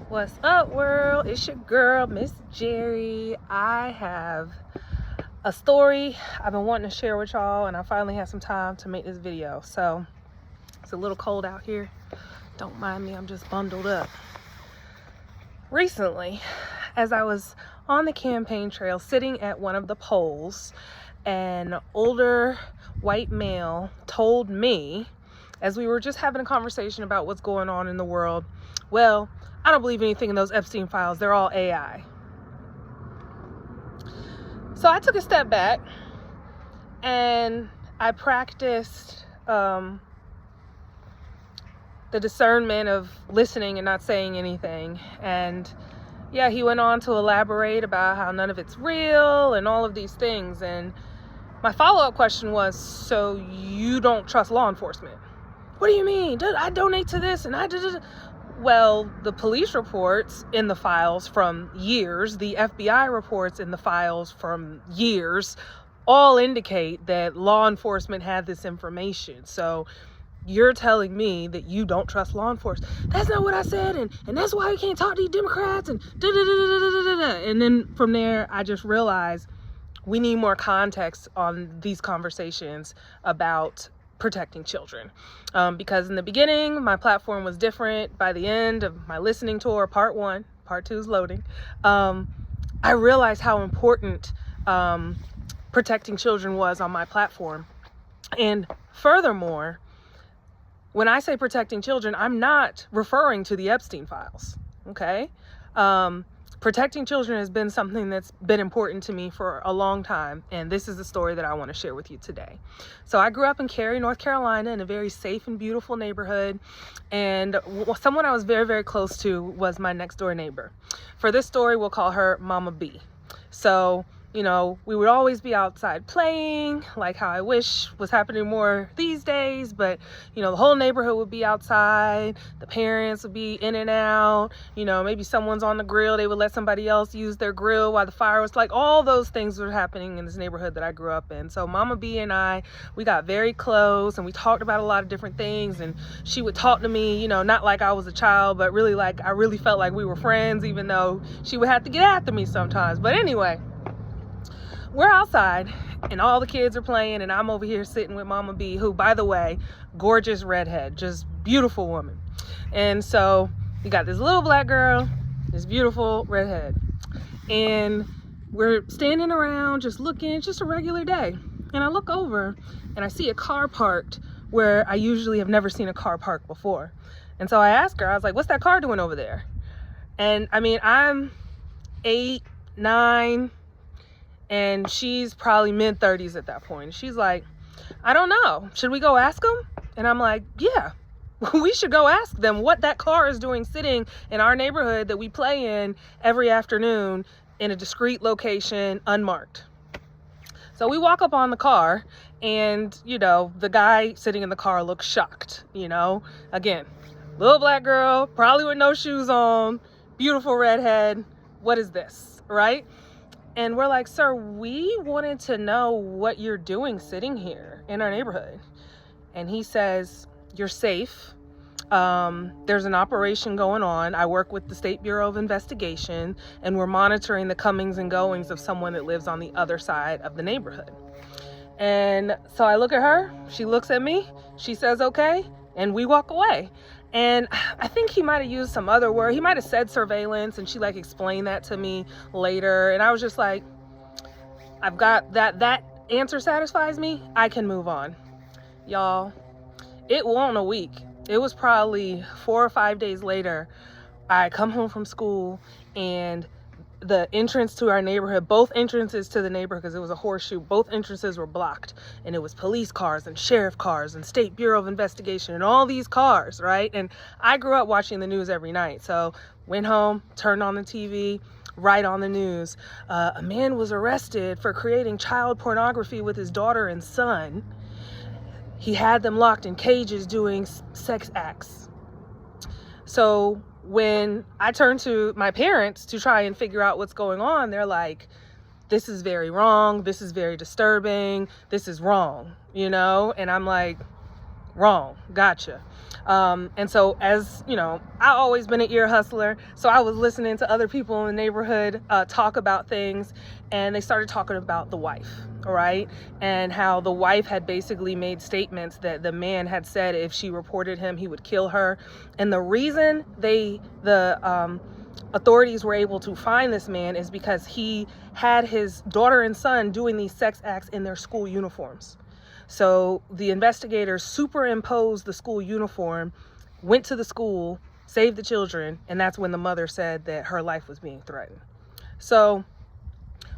What's up, world? It's your girl, Miss Jerry. I have a story I've been wanting to share with y'all, and I finally had some time to make this video. So it's a little cold out here. Don't mind me, I'm just bundled up. Recently, as I was on the campaign trail sitting at one of the polls, an older white male told me, as we were just having a conversation about what's going on in the world, well, I don't believe anything in those Epstein files. They're all AI. So I took a step back and I practiced the discernment of listening and not saying anything. And yeah, he went on to elaborate about how none of it's real and all of these things. And my follow-up question was, so you don't trust law enforcement? What do you mean? I donate to this and I did. Well, the police reports in the files from years, the FBI reports in the files from years, all indicate that law enforcement had this information. So you're telling me that you don't trust law enforcement. That's not what I said, and that's why you can't talk to these Democrats, and da-da-da-da-da-da-da. And then from there, I just realized we need more context on these conversations about protecting children, because in the beginning my platform was different. By the end of my listening tour, part 1, part 2 is loading, I realized how important protecting children was on my platform. And furthermore, when I say protecting children, I'm not referring to the Epstein files, okay? Protecting children has been something that's been important to me for a long time, and this is the story that I want to share with you today. So I grew up in Cary, North Carolina, in a very safe and beautiful neighborhood, and someone I was very, very close to was my next door neighbor. For this story, we'll call her Mama B. So, you know, we would always be outside playing, like how I wish was happening more these days, but, you know, the whole neighborhood would be outside, the parents would be in and out, you know, maybe someone's on the grill, they would let somebody else use their grill while the fire was, like, all those things were happening in this neighborhood that I grew up in. So Mama B and I, we got very close, and we talked about a lot of different things, and she would talk to me, you know, not like I was a child, but really like I really felt like we were friends, even though she would have to get after me sometimes. But anyway, we're outside and all the kids are playing, and I'm over here sitting with Mama B, who, by the way, gorgeous redhead, just beautiful woman. And so we got this little black girl, this beautiful redhead, and we're standing around just looking, just a regular day. And I look over and I see a car parked where I usually have never seen a car parked before. And so I asked her, I was like, what's that car doing over there? And I mean, I'm 8, 9, and she's probably mid-30s at that point. She's like, I don't know. Should we go ask them? And I'm like, yeah, we should go ask them what that car is doing sitting in our neighborhood that we play in every afternoon in a discreet location, unmarked. So we walk up on the car, and, you know, the guy sitting in the car looks shocked, you know. Again, little black girl, probably with no shoes on, beautiful redhead. What is this, right? And we're like, sir, we wanted to know what you're doing sitting here in our neighborhood. And he says, you're safe. There's an operation going on. I work with the State Bureau of Investigation, and we're monitoring the comings and goings of someone that lives on the other side of the neighborhood. And so I look at her, she looks at me, she says, okay, and we walk away. And I think he might have used some other word. He might have said surveillance, and she like explained that to me later. And I was just like, I've got that answer satisfies me. I can move on. Y'all, it wasn't a week. It was probably 4 or 5 days later. I come home from school, and the entrance to our neighborhood, both entrances to the neighborhood, because it was a horseshoe, both entrances were blocked, and it was police cars and sheriff cars and State Bureau of Investigation and all these cars, right? And I grew up watching the news every night, so went home, turned on the TV, right on the news. A man was arrested for creating child pornography with his daughter and son. He had them locked in cages doing sex acts. So when I turned to my parents to try and figure out what's going on, they're like, this is very wrong. This is very disturbing. This is wrong, you know? And I'm like, wrong, gotcha. And so, as you know, I've always been an ear hustler, so I was listening to other people in the neighborhood talk about things, and they started talking about the wife, all right, and how the wife had basically made statements that the man had said if she reported him, he would kill her. And the reason the authorities were able to find this man is because he had his daughter and son doing these sex acts in their school uniforms. So the investigators superimposed the school uniform, went to the school, saved the children, and that's when the mother said that her life was being threatened. So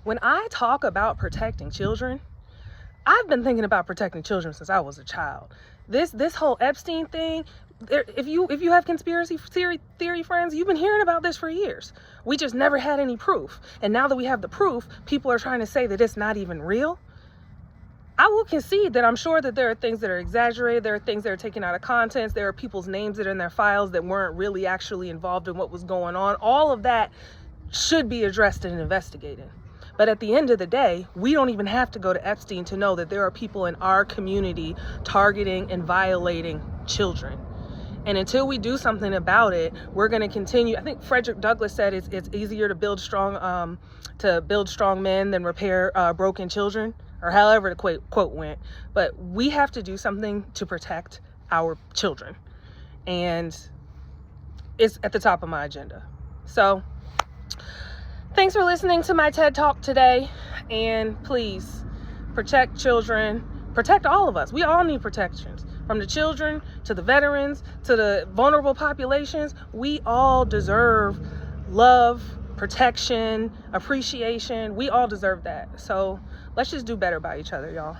when I talk about protecting children, I've been thinking about protecting children since I was a child. This whole Epstein thing, if you have conspiracy theory friends, you've been hearing about this for years. We just never had any proof. And now that we have the proof, people are trying to say that it's not even real. I will concede that I'm sure that there are things that are exaggerated. There are things that are taken out of context. There are people's names that are in their files that weren't really actually involved in what was going on. All of that should be addressed and investigated. But at the end of the day, we don't even have to go to Epstein to know that there are people in our community targeting and violating children. And until we do something about it, we're going to continue. I think Frederick Douglass said it's easier to build strong men than repair broken children, or however the quote went. But we have to do something to protect our children. And it's at the top of my agenda. So thanks for listening to my TED Talk today. And please protect children. Protect all of us. We all need protections. From the children to the veterans to the vulnerable populations, we all deserve love, protection, appreciation. We all deserve that. So let's just do better by each other, y'all.